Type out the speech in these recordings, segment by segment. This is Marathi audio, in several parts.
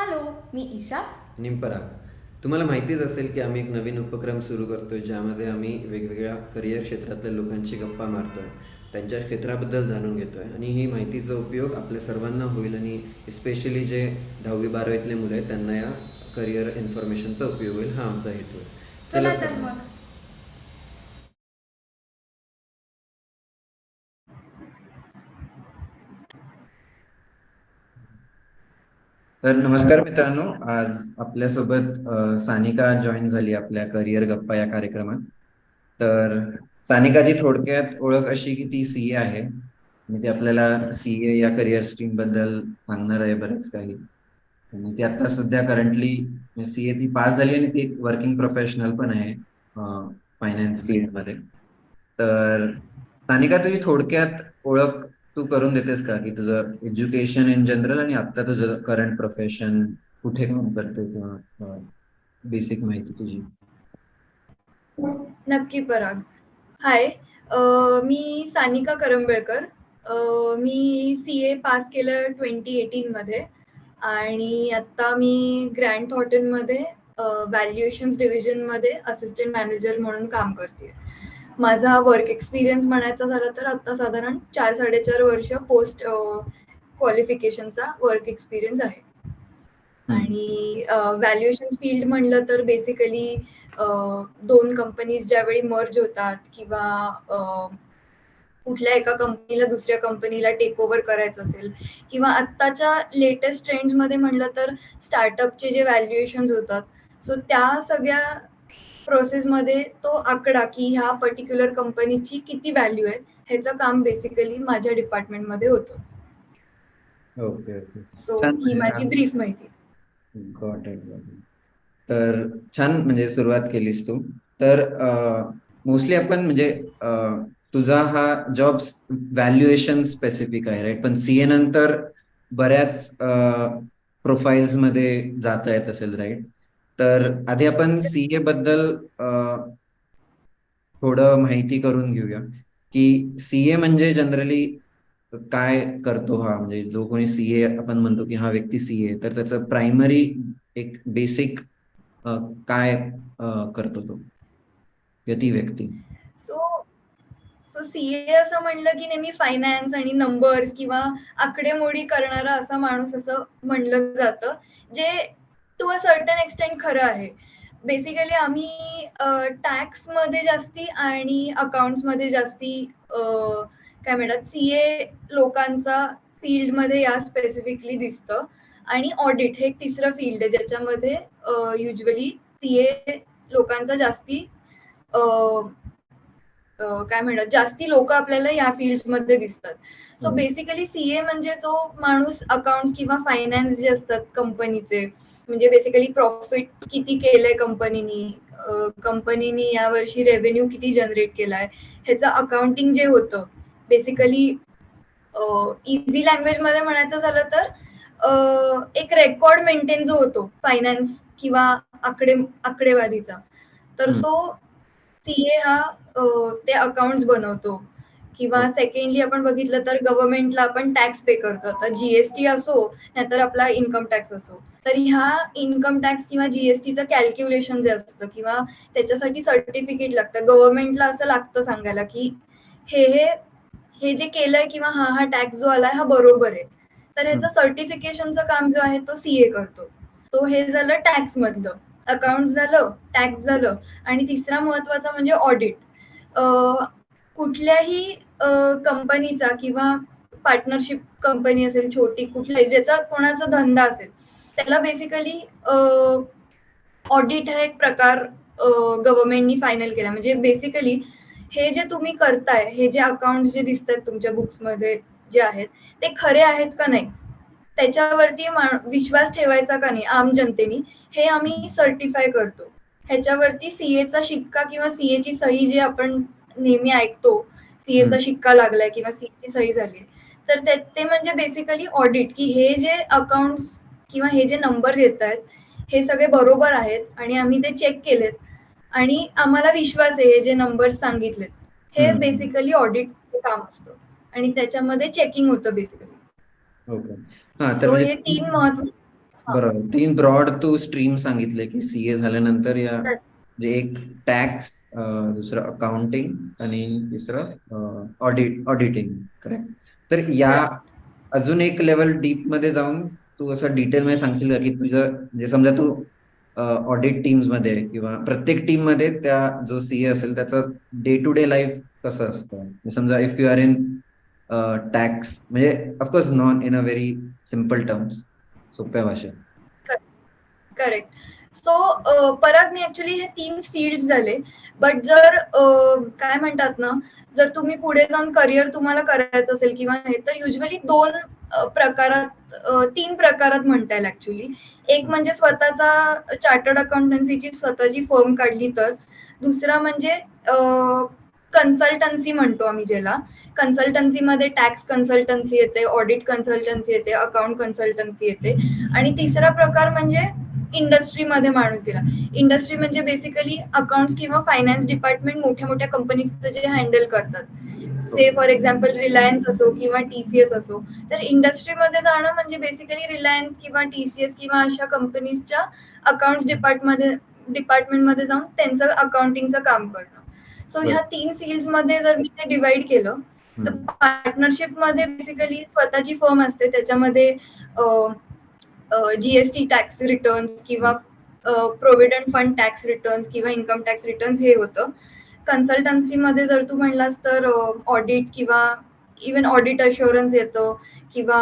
हॅलो, मी ईशा. निंपराग. तुम्हाला माहितीच असेल की आम्ही एक नवीन उपक्रम सुरू करतोय ज्यामध्ये आम्ही वेगवेगळ्या करिअर क्षेत्रातल्या लोकांची गप्पा मारतोय, त्यांच्या क्षेत्राबद्दल जाणून घेतोय आणि ही माहितीचा उपयोग आपल्या सर्वांना होईल आणि स्पेशली जे 10वी-12वीतले मुलं आहेत त्यांना या करिअर इन्फॉर्मेशनचा उपयोग होईल, हा आमचा हेतू आहे. चला चला तर तर मग. मग. तर नमस्कार मित्रांनो, आज आपल्यासोबत सानिका जॉईन झाली आपल्या करिअर गप्पा या कार्यक्रमात. तर सानिकाची थोडक्यात ओळख अशी की ती सीए आहे आणि ती आपल्याला सीए या करिअर स्ट्रीम बद्दल सांगणार आहे बरेच काही. आणि ती आता सध्या करंटली सीए ती पास झाली आणि ती एक वर्किंग प्रोफेशनल पण आहे फायनान्स फील्डमध्ये. तर सानिका, तुझी थोडक्यात ओळख तू करून देतेस का, की तुझं एज्युकेशन इन जनरल आणि आता तुझं करंट प्रोफेशन, कुठे काम करते किंवा बेसिक माहिती तुझी. नक्की पराग. हाय, मी सानिका करंबेळकर. मी CA पास केलं 2018 मध्ये आणि आता मी ग्रँड थॉर्टनमध्ये व्हॅल्युएशन्स डिव्हिजनमध्ये असिस्टंट मॅनेजर म्हणून काम करते. माझा वर्क एक्सपिरियन्स म्हणायचा झाला तर आता साधारण 4-4.5 वर्ष पोस्ट क्वालिफिकेशनचा वर्क एक्सपिरियन्स आहे. आणि व्हॅल्युएशन फील्ड म्हणलं तर बेसिकली दोन कंपनीज ज्यावेळी मर्ज होतात किंवा कुठल्या एका कंपनीला दुसऱ्या कंपनीला टेक ओव्हर करायचं असेल किंवा आत्ताच्या लेटेस्ट ट्रेंड्समध्ये म्हणलं तर स्टार्टअपचे जे व्हॅल्युएशन होतात, सो त्या सगळ्या प्रोसेसमध्ये तो आकडा की ह्या पर्टिक्युलर कंपनीची किती व्हॅल्यू आहे ह्याचं काम बेसिकली माझ्या डिपार्टमेंटमध्ये होतं. Okay okay. सो छान, ही म्हणजे माझी ब्रीफ माहिती. Got it got it. तर छान, म्हणजे सुरुवात केलीस तू. तर मोस्टली आपण म्हणजे तुझा हा जॉब व्हॅल्युएशन स्पेसिफिक आहे, राईट? पण सीए नंतर बऱ्याच प्रोफाईल्स मध्ये जाता येत असेल, राईट? तर आधी आपण सीए बद्दल थोडं माहिती करून घेऊया की सीए म्हणजे जनरली काय करतो. हा म्हणजे जो कोणी सीए आपण म्हणतो की हा व्यक्ती सीए, तर त्याचं प्रायमरी एक बेसिक काय करतो तो किंवा ती व्यक्ती. सो सो सीए असं म्हणलं की नेहमी फायनान्स आणि नंबर्स किंवा आकडेमोडी करणारा असा माणूस असं म्हणलं जातं, जे टू अ सर्टन एक्सटेंट खरं आहे. बेसिकली आम्ही टॅक्स मध्ये जास्ती आणि अकाउंट्स मध्ये जास्ती काय म्हणतात सीए लोकांचा फील्डमध्ये या स्पेसिफिकली दिसतं. आणि ऑडिट हे एक तिसरं फील्ड आहे ज्याच्यामध्ये युजली सीए लोकांचा जास्ती काय म्हणतात जास्ती लोक आपल्याला या फील्डमध्ये दिसतात. सो बेसिकली सीए म्हणजे जो माणूस अकाउंट्स किंवा फायनान्स जे असतात कंपनीचे, म्हणजे बेसिकली प्रॉफिट किती केलंय कंपनीनी, कंपनीनी यावर्षी रेव्हेन्यू किती जनरेट केलाय, ह्याचं अकाउंटिंग जे होतं बेसिकली इझी लँग्वेज मध्ये म्हणायचं झालं तर एक रेकॉर्ड मेंटेन जो होतो फायनान्स किंवा आकडेवारीचा, तर तो सीए हा ते अकाउंट्स बनवतो. किंवा सेकंडली आपण बघितलं तर गव्हर्नमेंटला आपण टॅक्स पे करतो. आता जीएसटी असो नाहीतर आपला इन्कम टॅक्स असो, तर ह्या इन्कम टॅक्स किंवा जीएसटीचं कॅल्क्युलेशन जे असतं किंवा त्याच्यासाठी सर्टिफिकेट लागतं, गव्हर्नमेंटला असं लागतं सांगायला की हे हे हे जे केलंय किंवा हा हा टॅक्स जो आलाय हा बरोबर आहे. तर ह्याचं सर्टिफिकेशनचं काम जो आहे तो सीए करतो. तो हे झालं टॅक्स मधलं. अकाउंट झालं, टॅक्स झालं आणि तिसरा महत्वाचा म्हणजे ऑडिट. कुठल्याही कंपनीचा किंवा पार्टनरशिप कंपनी असेल छोटी कुठल्याही, ज्याचा कोणाचा धंदा असेल, त्याला बेसिकली ऑडिट हा एक प्रकार गव्हर्नमेंटनी फायनल केला. म्हणजे बेसिकली हे जे तुम्ही करताय, हे जे अकाउंट जे दिसतात तुमच्या बुक्समध्ये जे आहेत, ते खरे आहेत का नाही, त्याच्यावरती विश्वास ठेवायचा का नाही आम जनतेनी, हे आम्ही सर्टिफाय करतो. ह्याच्यावरती सीएचा शिक्का किंवा सीएची सही जे आपण नेहमी ऐकतो, सीएचा शिक्का लागलाय किंवा सीएची सही झाली, तर ते म्हणजे बेसिकली ऑडिट, की हे जे अकाउंट्स किंवा हे जे नंबर येत आहेत हे सगळे बरोबर आहेत आणि आम्ही ते चेक केलेत आणि आम्हाला विश्वास आहे हे जे नंबर्स सांगितलेत, हे बेसिकली ऑडिट काम असतं आणि त्याच्यामध्ये चेकिंग होतं बेसिकली. ओके. हा, तर सो म्हणजे हे 3 महत्व. बरोबर. 3 ब्रॉड तू स्ट्रीम सांगितले की सीए झाल्यानंतर या म्हणजे एक टॅक्स, दुसरं अकाउंटिंग आणि तिसरं ऑडिटिंग. करेक्ट. तर या अजून एक लेवल डीप मध्ये जाऊन तू असं डिटेल मध्ये सांगशील का की तुझं म्हणजे समजा तू ऑडिट टीम्स मध्ये आहे किंवा प्रत्येक टीम मध्ये त्या जो सीए असेल त्याचं डे टू डे लाईफ कसं असतं. म्हणजे समजा if you are in tax, म्हणजे of course non in a very simple terms, सोप्या भाषेत. करेक्ट. सो परागने ऍक्च्युली हे 3 फील्ड झाले. बट जर काय म्हणतात ना, जर तुम्ही पुढे जाऊन करिअर तुम्हाला करायचं असेल किंवा हे, तर युजली 2 प्रकारात 3 प्रकारात म्हणता येईल ऍक्च्युली. एक म्हणजे स्वतःचा चार्टर्ड अकाउंटन्सीची स्वतःची फर्म काढली तर. दुसरा म्हणजे कन्सल्टन्सी म्हणतो आम्ही ज्याला. कन्सल्टन्सीमध्ये टॅक्स कन्सल्टन्सी येते, ऑडिट कन्सल्टन्सी येते, अकाउंट कन्सल्टन्सी येते. आणि तिसरा प्रकार म्हणजे इंडस्ट्रीमध्ये माणूस गेला. इंडस्ट्री म्हणजे बेसिकली अकाउंट्स किंवा फायनान्स डिपार्टमेंट मोठ्या मोठ्या कंपनीजचं जे हँडल करतात. से फॉर एक्झाम्पल रिलायन्स असो किंवा टीसीएस असो. तर इंडस्ट्रीमध्ये जाणं म्हणजे बेसिकली रिलायन्स किंवा टीसीएस किंवा अशा कंपनीजच्या अकाउंट्स डिपार्टमेंटमध्ये जाऊन त्यांचं अकाउंटिंगचं काम करणं. सो ह्या 3 फील्ड्समध्ये जर मी ते डिवाइड केलं, तर पार्टनरशिप मध्ये बेसिकली स्वतःची फर्म असते, त्याच्यामध्ये जीएसटी टॅक्स रिटर्न्स किंवा प्रोव्हिडंट फंड टॅक्स रिटर्न्स किंवा इन्कम टॅक्स रिटर्न्स हे होतं. कन्सल्टन्सीमध्ये जर तू म्हणलास तर ऑडिट किंवा इवन ऑडिट अश्युरन्स येतं किंवा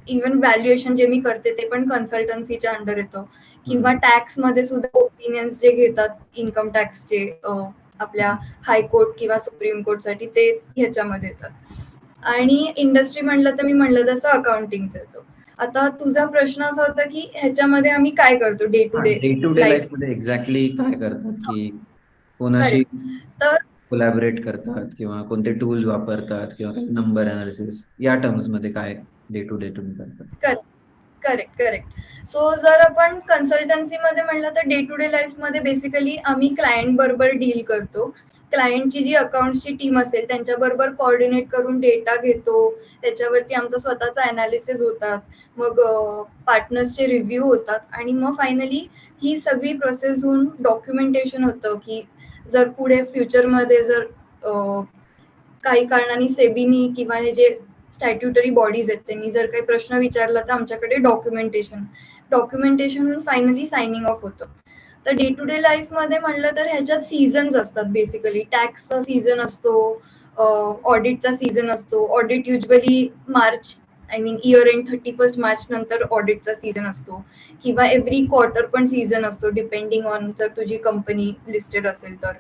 इवन व्हॅल्युएशन जे मी करते ते पण कन्सल्टन्सीच्या अंडर येतं. किंवा टॅक्समध्ये सुद्धा ओपिनियन्स जे घेतात इन्कम टॅक्सचे आपल्या हायकोर्ट किंवा सुप्रीम कोर्टसाठी ते ह्याच्यामध्ये येतात. आणि इंडस्ट्री म्हणलं तर मी म्हणलं तसं अकाउंटिंगचं येतं. आता तुझा प्रश्न असा होता की ह्याच्यामध्ये आम्ही काय करतो day to day life. Life मध्ये एक्झॅक्टली काय करतात की कोणाशी करेक्ट. तर कोलॅबरेट करतात किंवा कोणते टूल वापरतात किंवा काही नंबर अनालिसिस, या टर्म्स मध्ये काय डे तुम्ही करतात. Correct correct correct. सो जर आपण कन्सल्टन्सीमध्ये म्हणलं तर डे टू डे लाईफमध्ये बेसिकली आम्ही क्लायंट बरोबर डील करतो. क्लायंटची जी अकाउंट्सची टीम असेल त्यांच्याबरोबर कोऑर्डिनेट करून डेटा घेतो. त्याच्यावरती आमचा स्वतःचा अनालिसिस होतात. मग पार्टनर्सचे रिव्ह्यू होतात आणि मग फायनली ही सगळी प्रोसेस होऊन डॉक्युमेंटेशन होतं की जर पुढे फ्युचरमध्ये जर काही कारणाने सेबीनी किंवा हे जे स्टॅट्युटरी बॉडीज आहेत त्यांनी जर काही प्रश्न विचारला तर आमच्याकडे डॉक्युमेंटेशन फायनली सायनिंग ऑफ होतं. तर डे टू डे लाईफ मध्ये म्हणलं तर ह्याच्यात सीझन्स असतात. बेसिकली टॅक्सचा सीझन असतो, ऑडिटचा सीझन असतो. Audit usually March, I mean year end 31 March नंतर ऑडिटचा सीझन असतो किंवा एव्हरी क्वार्टर पण सीझन असतो डिपेंडिंग ऑन जर तुझी कंपनी लिस्टेड असेल तर.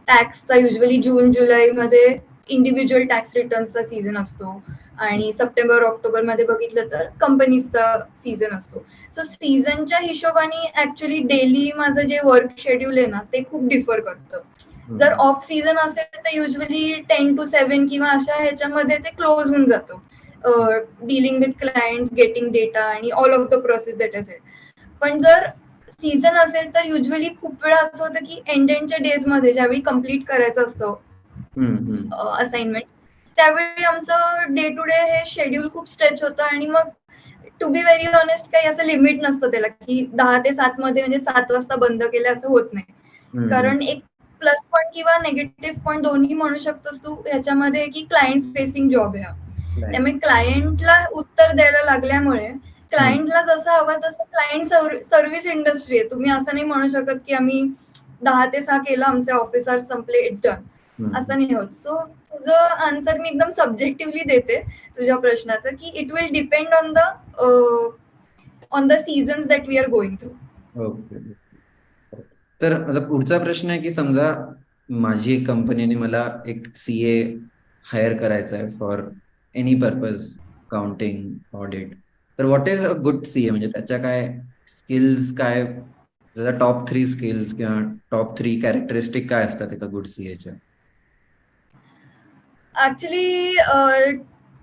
टॅक्सचा युजली जून जुलै मध्ये इंडिव्हिज्युअल टॅक्स रिटर्न्सचा सीझन असतो आणि सप्टेंबर ऑक्टोबर मध्ये बघितलं तर कंपनीजचा सीझन असतो. सो सीझनच्या हिशोबाने ऍक्च्युली डेली माझं जे वर्क शेड्यूल आहे ना ते खूप डिफर करतं. जर ऑफ सीझन असेल तर युजली 10 to 7 किंवा अशा ह्याच्यामध्ये ते क्लोज होऊन जातो. Dealing with client, getting data आणि all of the process that is it. पण जर सीझन असेल तर युजली खूप वेळा असं होतं की एंडच्या डेज मध्ये ज्यावेळी कम्प्लीट करायचं असतं असाइनमेंट, त्यावेळी आमचं डे टू डे हे शेड्यूल खूप स्ट्रेच होतं आणि मग टू बी व्हेरी ऑनेस्ट काही असं लिमिट नसतं त्याला की 10 ते 7 मध्ये म्हणजे 7 वाजता बंद केलं असं होत नाही. कारण एक प्लस पॉईंट किंवा नेगेटिव्ह पॉईंट दोन्ही म्हणू शकतोस तू ह्याच्यामध्ये की क्लायंट फेसिंग जॉब आहे. त्यामुळे क्लायंटला उत्तर द्यायला लागल्यामुळे क्लायंटला जसं हवं तसं क्लायंट सर्व्हिस इंडस्ट्री आहे. तुम्ही असं नाही म्हणू शकत की आम्ही 10 ते 6 केलं, आमचे ऑफिसर संपले, इट्स डन, असं नाही होत. सो तुझं आन्सर मी एकदम सब्जेक्टिव्हली देते तुझ्या प्रश्नाचं की it will depend on the seasons that we are going through. Okay. तर माझा पुढचा प्रश्न आहे की समजा माझी एक कंपनीने मला एक सीए हायर करायचा आहे for any purpose, counting, audit. तर what is a good CA, म्हणजे त्याच्या काय स्किल्स, काय जरा टॉप 3 स्किल्स किंवा टॉप 3 कॅरेक्टरिस्टिक काय असतात एका गुड सीएच्या. ऍक्च्युली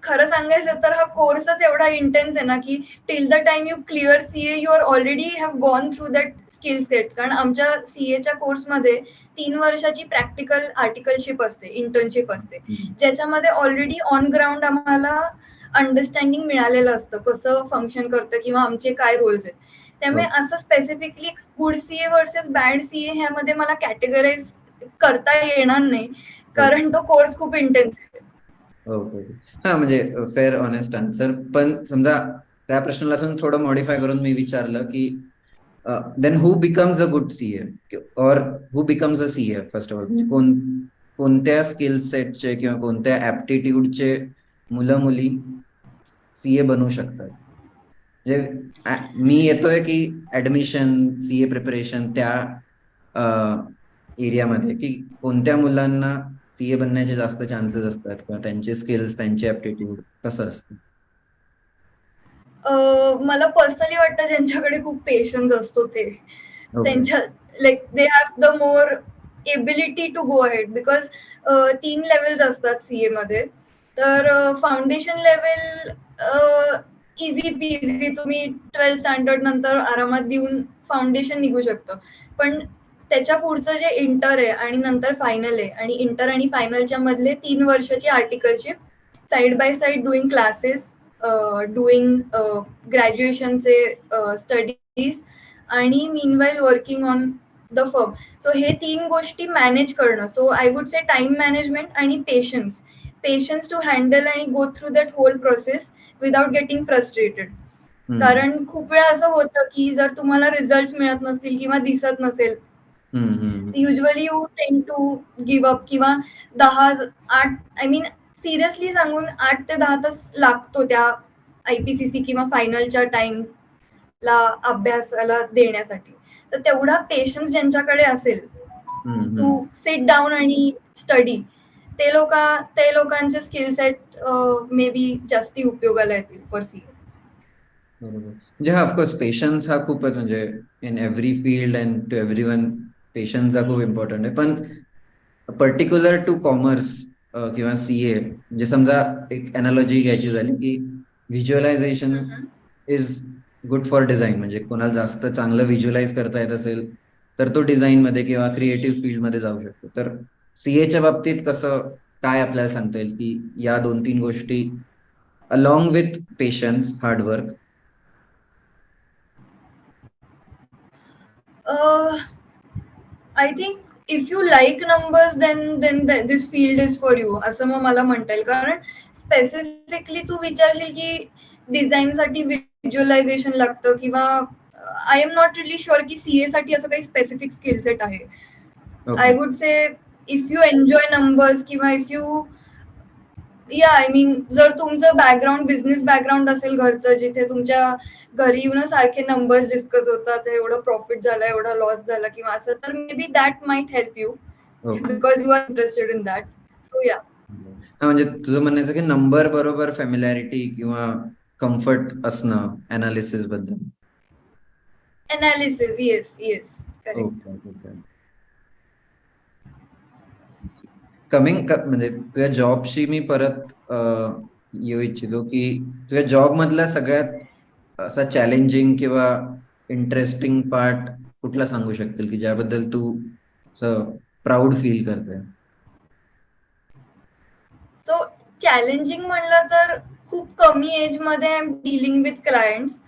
खरं सांगायचं तर हा कोर्सच एवढा इंटेन्स आहे ना की till the time you clear CA you are already have gone through that skill set. कारण आमच्या सीएच्या कोर्समध्ये 3 वर्षाची प्रॅक्टिकल आर्टिकलशिप असते, इंटर्नशिप असते, ज्याच्यामध्ये ऑलरेडी ऑन ग्राउंड आम्हाला अंडरस्टँडिंग मिळालेलं असतं कसं फंक्शन करतं किंवा आमचे काय रोल्स आहेत. त्यामुळे हो. असं specifically good CA versus bad CA ह्यामध्ये मला कॅटेगराईज करता येणार नाही, कारण तो कोर्स खूप इंटेन्सिव्ह आहे. Okay okay. हा म्हणजे फेअर ऑनेस्ट आन्सर. पण समजा त्या प्रश्नाला असून थोडं मॉडिफाय करून मी विचारलं की then who becomes a good CA और who becomes a CA first of all, म्हणजे कोणत्या स्किल सेटचे किंवा कोणत्या ऍप्टिट्यूडचे मुलं मुली सीए बनवू शकतात. म्हणजे मी येतोय की ऍडमिशन सीए प्रिपरेशन त्या एरियामध्ये, की कोणत्या मुलांना सीए बनण्याचे जास्त चान्सेस असतात किंवा त्यांचे स्किल्स त्यांचे ऍप्टिट्यूड कसं असतं. मला पर्सनली वाटतं ज्यांच्याकडे खूप पेशन्स असतो ते ओके. त्यांच्या like they have the more ability to go ahead, because 3 levels असतात सीए मध्ये. तर फाउंडेशन लेवल इझी पीझी, तुम्ही 12th स्टँडर्ड नंतर आरामात देऊन फाउंडेशन निघू शकतं. पण त्याच्या पुढचं जे इंटर आहे आणि नंतर फायनल आहे, आणि इंटर आणि फायनलच्या मधले 3 वर्षाची articleship, side by side doing classes, doing ग्रॅज्युएशनचे स्टडीज, आणि meanwhile working on the firm. So हे 3 गोष्टी मॅनेज करणं. So I would say time management आणि पेशन्स. पेशन्स टू हँडल आणि go through that whole process without getting frustrated. Hmm. कारण खूप वेळा असं होतं की जर तुम्हाला रिझल्ट मिळत नसतील किंवा दिसत नसेल, hmm. Hmm. Usually you tend to give up, किंवा 8 आय मीन सिरियसली सांगून 8 ते 10 तास लागतो त्या आयपीसीसी किंवा फायनलच्या टाइमला अभ्यासाला देण्यासाठी. तर तेवढा पेशन्स ज्यांच्याकडे असेल हम्म. टू हम्म. सिट डाऊन आणि स्टडी, ते लोकांचे स्किल सेट मे बी जास्ती उपयोगाला येतील फॉर सी. बरोबर. म्हणजे हा ऑफकोर्स पेशन्स हा खूपच, म्हणजे in every field and to every one patience हा खूप इम्पॉर्टंट आहे. पण पर्टिक्युलर टू कॉमर्स किंवा सीए, म्हणजे समजा एक अनालॉजी घ्यायची झाली की visualisation is good for design, म्हणजे कोणाला जास्त चांगलं व्हिज्युअलाइज करता येत असेल तर तो डिझाईन मध्ये किंवा क्रिएटिव्ह फील्डमध्ये जाऊ शकतो. तर सीएच्या बाबतीत कसं, काय आपल्याला सांगता येईल की या 2-3 गोष्टी along with patience hard work. I think if you like numbers then this field is for you, असं मग मला म्हणता येईल. कारण स्पेसिफिकली तू विचारशील की डिझाईन साठी व्हिज्युअलायझेशन लागतं, किंवा I am not relief sure की सीए साठी असं काही स्पेसिफिक स्किल सेट आहे. Okay. I would say if you enjoy numbers, किंवा इफ यू, या आय मीन जर तुमचं बॅकग्राऊंड बिझनेस बॅकग्राऊंड असेल घरचं, जिथे तुमच्या घरी येऊन सारखे नंबर्स डिस्कस होतात, एवढं प्रॉफिट झालं, एवढा लॉस झाला किंवा असं, तर may be that might help you okay. Because you are interested in that. So yeah. हा म्हणजे तुझं म्हणायचं की नंबर बरोबर फॅमिलॅरिटी किंवा कम्फर्ट असणं अनालिसिस बद्दल. Analysis, yes yes, correct. Okay okay. म्हणजे तुझ्या जॉबशी मी परत येऊ इच्छितो की तुझ्या जॉब मधला सगळ्यात असा चॅलेंजिंग किंवा इंटरेस्टिंग पार्ट कुठला सांगू शकतील की ज्याबद्दल तू असं प्राऊड फील करते. सो चॅलेंजिंग म्हणलं तर खूप कमी एज मध्ये I am dealing with clients.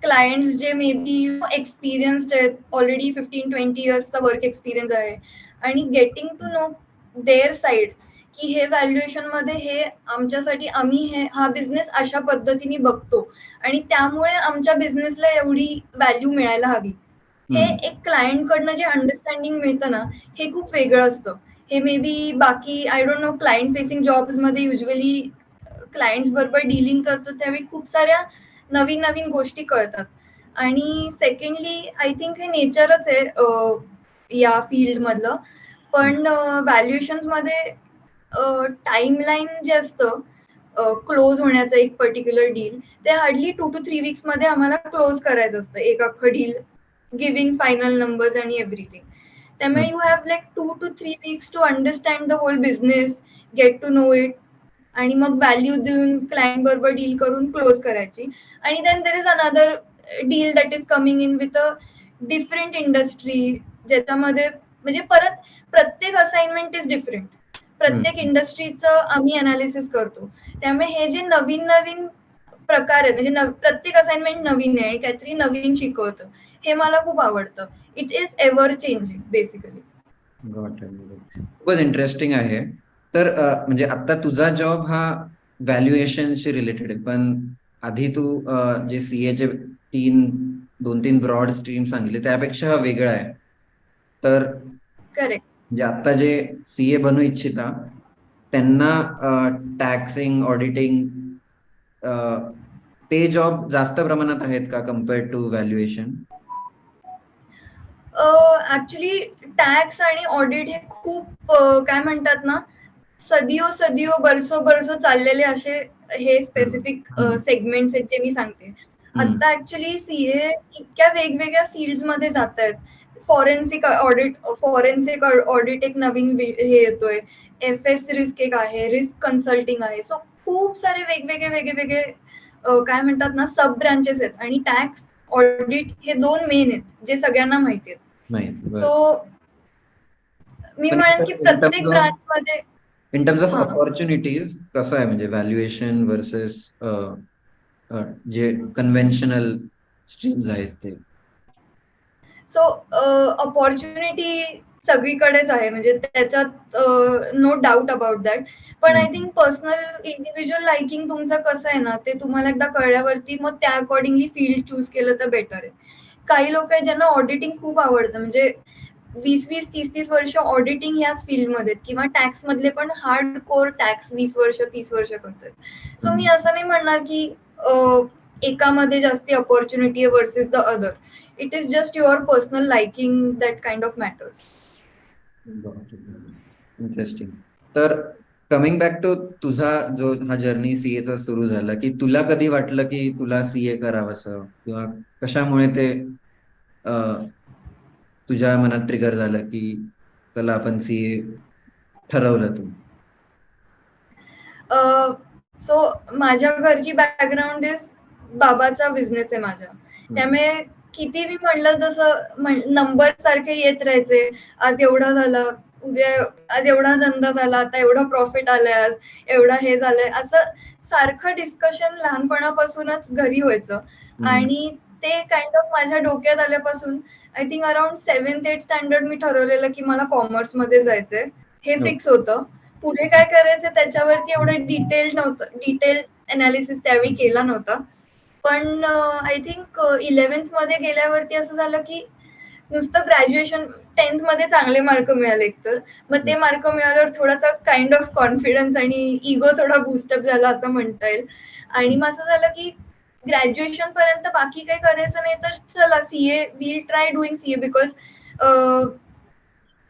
Clients जे मे बी एक्सपिरियन्स्ड आहेत, ऑलरेडी 15-20 इयर्सचा वर्क एक्सपिरियन्स आहे, आणि getting to know their side की हे व्हॅल्युएशन मध्ये हे आमच्यासाठी, आम्ही हा बिझनेस अशा पद्धतीने बघतो आणि त्यामुळे आमच्या बिझनेसला एवढी व्हॅल्यू मिळायला हवी. हे हम्म. एक क्लायंट कडनं जे अंडरस्टँडिंग मिळतं ना, हे खूप वेगळं असतं. हे मे बी बाकी I don't know, client facing jobs मध्ये युजली क्लायंट्स बरोबर डीलिंग करतो त्यावेळी खूप साऱ्या नवीन नवीन गोष्टी कळतात. आणि सेकंडली आय थिंक हे नेचरच आहे या फील्ड मधलं. पण व्हॅल्युएशन मध्ये टाइमलाईन जे असतं क्लोज होण्याचं एक पर्टिक्युलर डील, ते हार्डली 2 to 3 वीक्स मध्ये आम्हाला क्लोज करायचं असतं, एक अख्खं डील, गिव्हिंग फायनल नंबर्स आणि एव्हरीथिंग. त्यामुळे you have like 2 to 3 weeks to understand the whole business, get to know it, आणि मग व्हॅल्यू देऊन क्लायंट बरोबर डील करून क्लोज करायची. आणि then there is another deal that is coming in with a different industry, ज्याच्यामध्ये म्हणजे परत प्रत्येक असाइनमेंट इज डिफरंट. प्रत्येक इंडस्ट्रीचं आम्ही अनालिसिस करतो. त्यामुळे हे जे नवीन नवीन प्रकार आहेत, म्हणजे प्रत्येक असाइनमेंट नवीन आहे आणि काहीतरी नवीन शिकवतं, हे मला खूप आवडतं. It is ever changing basically. खूपच इंटरेस्टिंग आहे. तर म्हणजे आता तुझा जॉब हा व्हॅल्युएशनशी रिलेटेड आहे, पण आधी तू जे सीए चे दोन तीन ब्रॉड स्ट्रीम सांगितले त्यापेक्षा हा वेगळा आहे. तर करेक्ट. म्हणजे आता जे सीए बनू इच्छिता त्यांना टॅक्सिंग, ऑडिटिंग ते जॉब जास्त प्रमाणात आहेत का compared to valuation? Actually tax आणि ऑडिट हे खूप काय म्हणतात ना, सदियो सदियो बरसो बरसो चाललेले असे हे स्पेसिफिक सेगमेंट्स आहेत जे मी सांगते. आता ऍक्च्युली सीए इतक्या वेगवेगळ्या फील्ड मध्ये जात आहेत. फॉरेन्सिक ऑडिट एक नवीन हे येतोय. एफएस रिस्क एक आहे, रिस्क कन्सल्टिंग आहे. सो खूप सारे वेगवेगळे वेगवेगळे काय म्हणतात ना, सब ब्रांचेस आहेत आणि टॅक्स ऑडिट हे दोन मेन आहेत जे सगळ्यांना माहिती आहेत. नाही. सो मी पण म्हणेन की प्रत्येक ब्रांच मध्ये इन टर्म्स ऑफ हा. ऑपॉर्च्युनिटीज कसं आहे म्हणजे व्हॅल्युएशन वर्सेस जे कन्व्हेन्शनल स्ट्रीम्स आहेत ते? सो अपॉर्च्युनिटी सगळीकडेच आहे, म्हणजे त्याच्यात नो डाऊट अबाउट दॅट. पण I think personal individual liking तुमचं कसं आहे ना, ते तुम्हाला एकदा कळल्यावरती मग त्या अकॉर्डिंगली फील्ड चूज केलं तर बेटर आहे. काही लोक आहेत ज्यांना ऑडिटिंग खूप आवडतं, म्हणजे 20-20, 30-30 वर्ष ऑडिटिंग याच फील्डमध्ये किंवा टॅक्स मधले पण हार्ड कोर टॅक्स 20 वर्ष 30 वर्ष करतात. सो मी असं नाही म्हणणार की एकामध्ये जास्ती अपॉर्च्युनिटी आहे versus the other. It is just your personal liking that kind of matters. Interesting. तर कमिंग बॅक टू तुझा जो हा जर्नी सीएचा सुरू झाला, की तुला कधी वाटलं की तुला सीए करावंसं किंवा कशामुळे ते तुझ्या मनात ट्रिगर झालं की चला आपण सीए ठरवलं तू? सो माझ्या घरची बॅकग्राऊंड इज बाबाचा बिझनेस आहे माझ्या. त्यामुळे किती मी म्हणलं तसं नंबर सारखे येत राहायचे. आज एवढा झाला, उद्या आज एवढा धंदा झाला, आता एवढा प्रॉफिट आलाय, आज एवढा हे झालंय, असं सारखं डिस्कशन लहानपणापासूनच घरी व्हायचं. आणि ते काइंड ऑफ माझ्या डोक्यात आल्यापासून I think around 7th-8th standard मी ठरवलेलं की मला कॉमर्स मध्ये जायचंय. हे फिक्स होतं. पुढे काय करायचं त्याच्यावरती एवढं डिटेल अनालिसिस त्यावेळी केला नव्हता. पण आय थिंक 11th मध्ये गेल्यावरती असं झालं की नुसतं ग्रॅज्युएशन 10th मध्ये चांगले मार्क मिळाले एकतर. मग ते मार्क मिळाल्यावर थोडासा काइंड ऑफ कॉन्फिडन्स आणि इगो थोडा बूस्टअप झाला असं म्हणता येईल. आणि मग असं झालं की ग्रॅज्युएशन पर्यंत बाकी काही करायचं नाही तर चला CA, we try doing CA because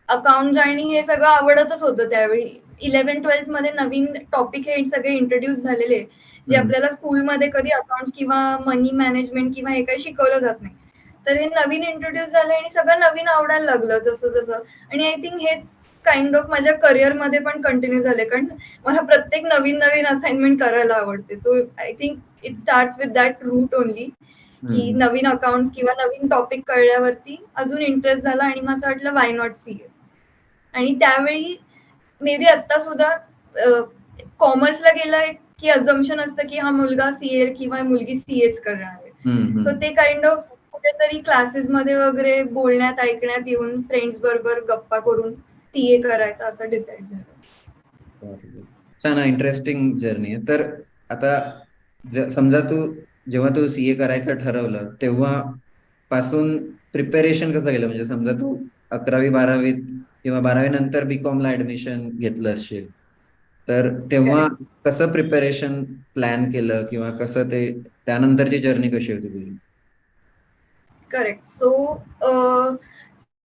accounts आणि हे सगळं आवडतच होतं त्यावेळी. 11th-12th मध्ये नवीन टॉपिक हे सगळे इंट्रोड्यूस झालेले, जे आपल्याला स्कूलमध्ये कधी अकाउंट्स किंवा मनी मॅनेजमेंट किंवा हे काही शिकवलं जात नाही. तर हे नवीन इंट्रोड्यूस झालं आणि सगळं नवीन आवडायला लागलं जसं जसं. आणि आय थिंक हेच काइंड ऑफ माझ्या करिअरमध्ये पण कंटिन्यू झाले, कारण मला प्रत्येक नवीन नवीन असाइनमेंट करायला आवडते. So I think it starts with that root only, की नवीन अकाउंट किंवा नवीन टॉपिक कळल्यावरती अजून इंटरेस्ट झाला आणि मला असं वाटलं वाय नॉट सीए. आणि त्यावेळी मे बी आता सुद्धा कॉमर्सला गेलाय की अझम्पशन असतं की हा मुलगा सीए किंवा मुलगी सीएच करणार आहे. सो ते काइंड ऑफ कुठेतरी क्लासेस मध्ये वगैरे बोलण्यात ऐकण्यात येऊन फ्रेंड्स बरोबर गप्पा करून सीए करायचं असं डिसाईड झालं. छान, इंटरेस्टिंग जर्नी आहे. तर आता समजा जेव्हा तू सीए करायचं ठरवलं तेव्हा पासून प्रिपेरेशन कसं केलं? म्हणजे समजा तू 11वी-12वीत किंवा 12वी नंतर बीकॉम ला ऍडमिशन घेतलं असेल, तर तेव्हा कसं प्रिपेरेशन प्लॅन केलं किंवा कसं ते त्यानंतरची जर्नी कशी होती तुझी? करेक्ट. सो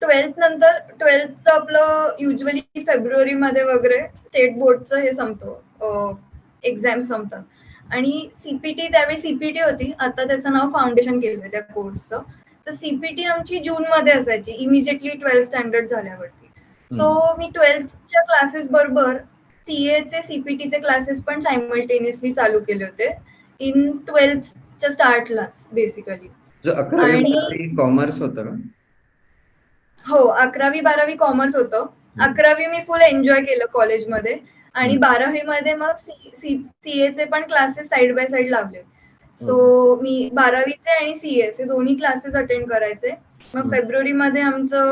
12th आपलं युजली फेब्रुवारीमध्ये वगैरे स्टेट बोर्डचं हे संपतं, एक्झाम संपतात. आणि सीपीटी त्यावेळी सीपीटी होती, आता त्याचं नाव फाउंडेशन केलंय त्या कोर्सचं. तर सीपीटी आमची जून मध्ये असायची, इमिजिएटली 12th स्टँडर्ड झाल्यावरती. सो मी 12thच्या क्लासेस बरोबर सीएचे सीपीटीचे क्लासेस पण सायमल्टेनियसली चालू केले होते इन 12thच्या स्टार्टलाच बेसिकली. 11वी-12वी कॉमर्स होतं का? हो, 11वी-12वी कॉमर्स होतं. 11वी मी फुल एन्जॉय केलं कॉलेजमध्ये आणि हम्म. 12वी मध्ये मग सीएचे पण क्लासेस साइड बाय साइड लावले. So okay. मी 12वीचे आणि सीएचे दोन्ही क्लासेस अटेंड करायचे. मग हम्म. फेब्रुवारीमध्ये आमचं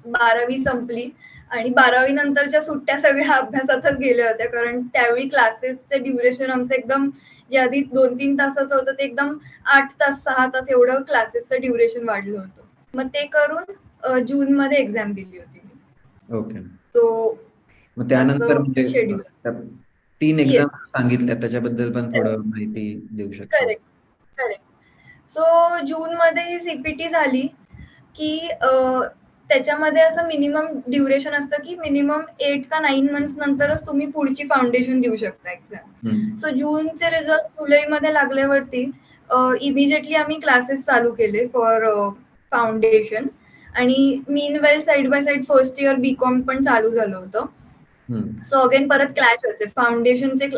12वी संपली आणि 12वी नंतरच्या सुट्ट्या सगळ्या अभ्यासातच गेल्या होत्या, कारण त्यावेळी क्लासेसचे ड्युरेशन आमचं एकदम, जे आधी 2-3 तासाचं होतं ते एकदम 8 तास 6 तास एवढं क्लासेसचं ड्युरेशन वाढलं होतं. मग ते करून जून मध्ये एक्झाम दिली होती मी. ओके. सो मग त्यानंतर असं म्हणजे शेड्यूल. त्या 3 येस, एक्झाम सांगितल्या त्याच्याबद्दल पण थोडं माहिती देऊ शकशील? Correct, correct. सो जून मध्ये ही सीपीटी झाली की त्याच्यामध्ये असं मिनिमम ड्युरेशन असतं की मिनिमम 8 का 9 मंथ्स नंतरच तुम्ही पुढची फाउंडेशन देऊ शकता एक्झाम. हम्म. सो जूनचे रिझल्ट जुलैमध्ये लागल्यावरती इमिजिएटली आम्ही क्लासेस चालू केले फॉर फाउंडेशन आणि meanwhile side by side first year BCom पण चालू झालं होतं. हम्म. सो अगेन परत क्लॅश व्हायचे फाउंडेशनचे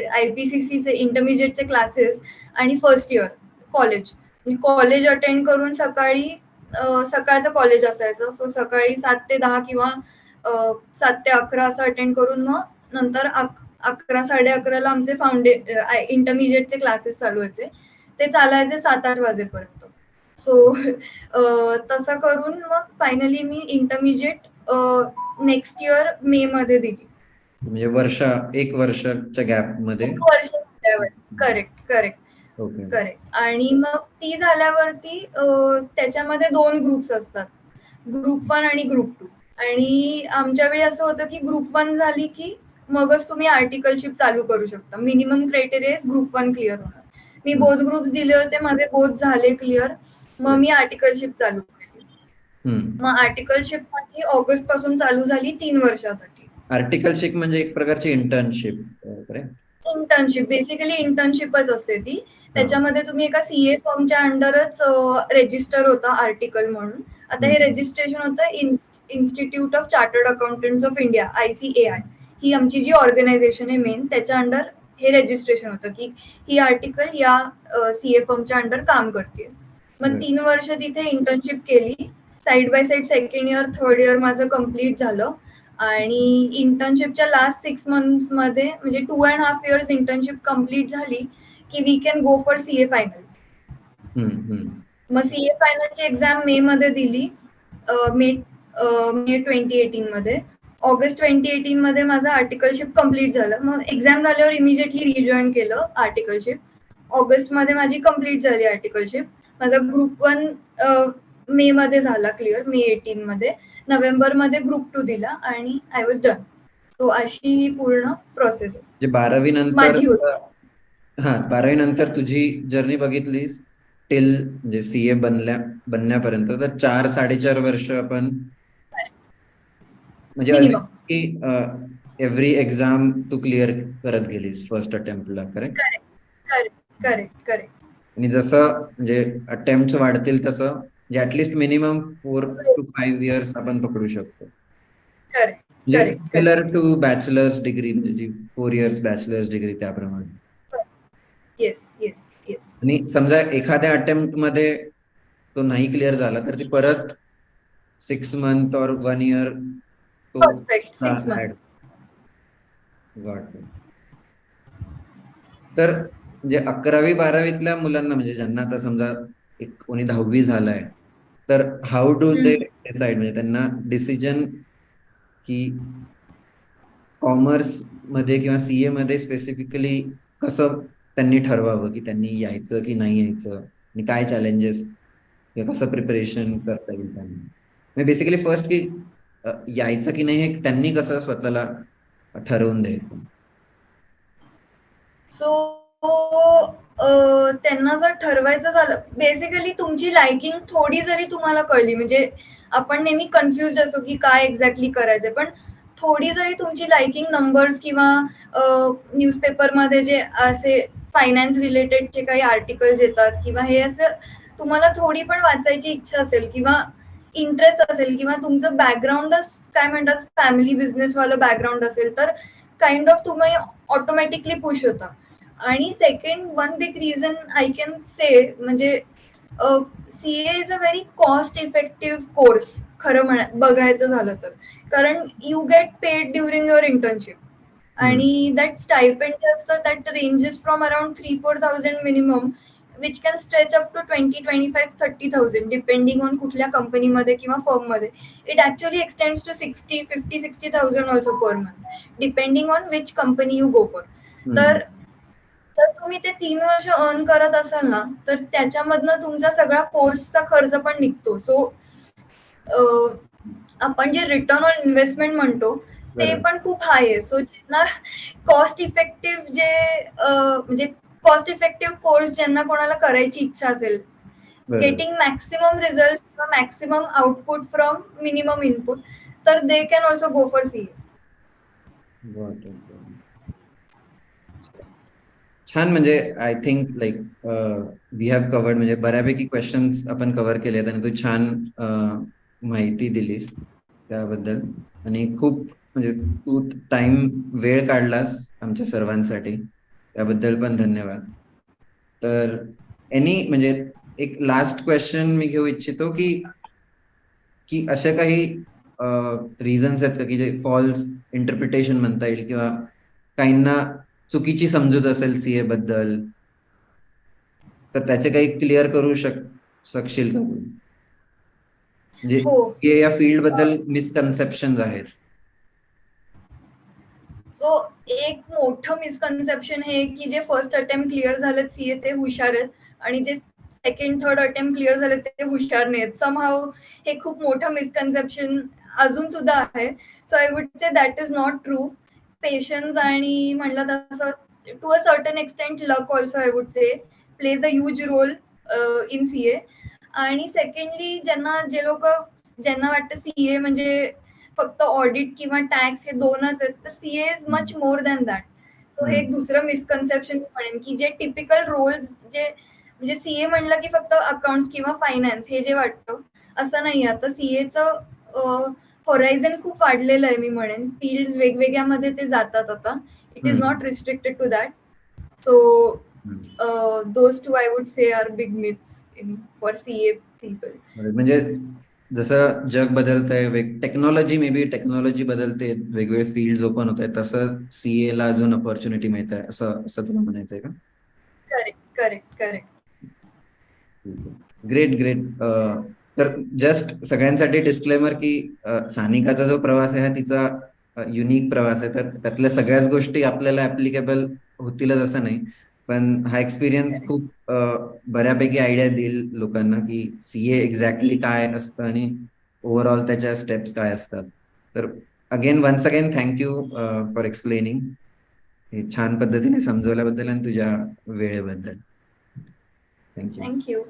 आयपीसीसीचे इंटरमिजिएटचे क्लासेस आणि first year college. College attend करून सकाळचं कॉलेज असायचं. सो सकाळी 7 ते 10 किंवा 7 ते 11 असं अटेंड करून मग नंतर 11 साडे 11ला आमचे इंटरमिजिएटचे क्लासेस चालू व्हायचे. ते चालायचे 7-8 वाजेपर्यंत. सो तसं करून मग फायनली मी इंटरमिजिएट नेक्स्ट इयर मे मध्ये दिली. म्हणजे 1 वर्षाच्या गॅप मध्ये. 1 वर्ष झाल्यावर. Correct, correct, okay. करेक्ट. आणि मग ती झाल्यावरती त्याच्यामध्ये 2 ग्रुप्स असतात. ग्रुप 1 आणि ग्रुप 2. आणि आमच्या वेळी असं होतं की ग्रुप 1 झाली की मगच तुम्ही आर्टिकलशिप चालू करू शकता. मिनिमम क्रायटेरिया ग्रुप 1 क्लिअर होणार. मी हम्म. बोथ ग्रुप्स दिले होते, माझे बोथ झाले क्लिअर. मग मी आर्टिकलशिप चालू केली. हम्म. मग आर्टिकलशिप माझी ऑगस्ट पासून चालू झाली 3 वर्षासाठी. आर्टिकलशिप म्हणजे एक प्रकारची इंटर्नशिप, करेक्ट? इंटर्नशिप बेसिकली इंटर्नशिपच असते ती. त्याच्यामध्ये तुम्ही एका सीए फर्मच्या अंडरच रजिस्टर होता आर्टिकल म्हणून. आता हे रजिस्ट्रेशन होतं institute of chartered accountants of India, ICAI. ही आमची जी ऑर्गनायझेशन आहे मेन, त्याच्या अंडर हे रजिस्ट्रेशन होतं की ही आर्टिकल या सीए फर्मच्या अंडर काम करते. मग 3 वर्ष तिथे इंटर्नशिप केली. Side by side second year third year माझं कम्प्लीट झालं. आणि इंटर्नशिपच्या लास्ट 6 मंथ्स मध्ये म्हणजे 2.5 इयर्स इंटर्नशिप कम्प्लीट झाली की we can go for CA final. मग सीए फायनलची एक्झाम मे मध्ये दिली. मे 2018 मध्ये. ऑगस्ट 2018 मध्ये माझं आर्टिकलशिप कम्प्लीट झालं. मग एक्झाम झाल्यावर इमिजिएटली रिजॉईन केलं आर्टिकलशिप. ऑगस्ट मध्ये माझी कम्प्लीट झाली आर्टिकलशिप. माझा ग्रुप 1 मे मध्ये झाला क्लिअर, मे 18 मध्ये. नोव्हेंबर मध्ये ग्रुप 2 दिला आणि आय वॉज डन. सो अशी ही पूर्ण प्रोसेस म्हणजे 12वी नंतर. माझी होती. हा, 12वी नंतर तुझी जर्नी बघितलीस टिल म्हणजे सीए बनण्यापर्यंत, तर 4-4.5 वर्ष आपण म्हणजे असे मिनिमम. की एव्हरी एक्झाम तू क्लिअर करत गेलीस फर्स्ट अटेम्प्टला, correct? Correct, correct, correct, correct. आणि जसं म्हणजे अटेम्प्ट वाढतील तसं म्हणजे ऍटलिस्ट मिनिमम 4 to 5 इयर्स आपण पकडू शकतो. करेक्ट, म्हणजे correct, similar to bachelors degree, म्हणजे जी 4 इयर्स बॅचलर्स डिग्री त्याप्रमाणे. Yes, yes, yes. आणि समजा एखाद्या अटेम्प्ट मध्ये तो नाही क्लिअर झाला तर ती परत 6 मंथ और 1 इयर तो परफेक्ट 6 ऍड. मंथ्स. तर म्हणजे 11वी-12वीतल्या मुलांना, म्हणजे ज्यांना आता समजा एक कोणी 10वी झालाय, तर हाऊ डू दे डिसाइड, म्हणजे त्यांना डिसिजन की कॉमर्स मध्ये किंवा सीए मध्ये स्पेसिफिकली कसं त्यांनी ठरवावं की त्यांनी यायचं की नाही यायचं, आणि काय चॅलेंजेस किंवा कसं प्रिपरेशन करता येईल त्यांना. बेसिकली फर्स्ट की यायचं की नाही हे त्यांनी कसं स्वतःला ठरवून द्यायचं. सो त्यांना जर ठरवायचं झालं, बेसिकली तुमची लायकिंग थोडी जरी तुम्हाला कळली, म्हणजे आपण नेहमी कन्फ्युज असतो की काय एक्झॅक्टली करायचंय, पण थोडी जरी तुमची लायकिंग नंबर्स किंवा न्यूजपेपरमध्ये जे असे फायनान्स रिलेटेडचे काही आर्टिकल्स येतात किंवा हे असं तुम्हाला थोडी पण वाचायची इच्छा असेल किंवा इंटरेस्ट असेल किंवा तुमचं बॅकग्राऊंडच काय म्हणतात फॅमिली बिझनेसवालं बॅकग्राऊंड असेल, तर काइंड ऑफ तुम्ही ऑटोमॅटिकली पुश होता. आणि second one big reason I can say म्हणजे CA is a very cost effective course खरं बघायचं झालं तर, कारण you get paid during your internship आणि दॅट स्टायपेंड जे असतं that ranges from around 3-4,000 minimum which can stretch up to 20-25-30,000 depending on कुठल्या कंपनीमध्ये किंवा फर्ममध्ये. It actually extends to 50-60,000 also per month depending on which company you go for. तर तर तुम्ही ते 3 वर्ष अर्न करत असाल ना, तर त्याच्यामधनं तुमचा सगळा कोर्सचा खर्च पण निघतो. सो आपण जे रिटर्न ऑन इन्व्हेस्टमेंट म्हणतो ते बरोबर. पण खूप हाय आहे. सो ज्यांना कॉस्ट इफेक्टिव्ह जे म्हणजे कॉस्ट इफेक्टिव्ह कोर्स ज्यांना कोणाला करायची इच्छा असेल, बरोबर. गेटिंग मॅक्सिमम रिझल्ट किंवा maximum output from minimum input, तर they can also go for CA. Got it, got it. छान. म्हणजे I think like we have covered, म्हणजे बऱ्यापैकी क्वेश्चन्स आपण कव्हर केलेत आणि तू छान माहिती दिलीस त्याबद्दल. आणि खूप म्हणजे तू वेळ काढलास आमच्या सर्वांसाठी, त्याबद्दल पण धन्यवाद. तर म्हणजे एक लास्ट क्वेश्चन मी घेऊ इच्छितो की की अशा काही रिझन्स आहेत का की जे फॉल्स इंटरप्रिटेशन म्हणता येईल, किंवा काहींना चुकीची समजूत असेल सीए बद्दल, तर त्याचे काही क्लिअर करू शकशील का तू? म्हणजे हो. सीए या फील्ड बद्दल मिसकन्सेप्शन आहेत. सो एक मोठं मिसकन्सेप्शन हे की जे फर्स्ट अटेम्प्ट क्लिअर झालेत सीए ते हुशार आहेत आणि जे सेकंड थर्ड अटेम्प्ट क्लिअर झाले ते हुशार नाहीत. समहाव हे खूप मोठं मिसकन्सेप्शन अजून सुद्धा आहे. So I would say that is not true. Patience आणि म्हणलं तसं to a certain extent luck also I would say plays a huge role in CA. आणि सेकंडली ज्यांना वाटतं सीए म्हणजे फक्त ऑडिट किंवा टॅक्स हे दोनच आहेत, तर CA is much more than that. So हे एक दुसरं मिसकन्सेप्शन म्हणेन की जे टिपिकल रोल्स जे म्हणजे सीए म्हणलं की फक्त अकाउंट्स किंवा फायनान्स हे जे वाटतं, असं नाही. आता सीएचं होरायझन खूप वाढलेलं आहे मी म्हणेन. फील्ड वेगवेगळ्यामध्ये ते जातात आता. It is not restricted to that. So those two I would say are big myths in for CA people. म्हणजे जसं जग बदलतंय, टेक्नॉलॉजी टेक्नॉलॉजी बदलते, वेगवेगळे फील्ड ओपन होत आहेत, तसं सीए ला अजून अपॉर्च्युनिटी मिळत आहे, असं असं तुला म्हणायचंय का? Correct, correct, correct. Great, great. तर जस्ट सगळ्यांसाठी डिस्क्लेमर की सानिकाचा जो प्रवास आहे हा तिचा युनिक प्रवास आहे, तर त्यातल्या सगळ्याच गोष्टी आपल्याला ऍप्लिकेबल होतीलच असं नाही. पण हा एक्सपिरियन्स खूप बऱ्यापैकी आयडिया देईल लोकांना की सीए एक्झॅक्टली काय असतं आणि ओव्हरऑल त्याच्या स्टेप्स काय असतात. तर once again thank you for explaining, हे छान पद्धतीने समजवल्याबद्दल आणि तुझ्या वेळेबद्दल. थँक्यू. Thank you.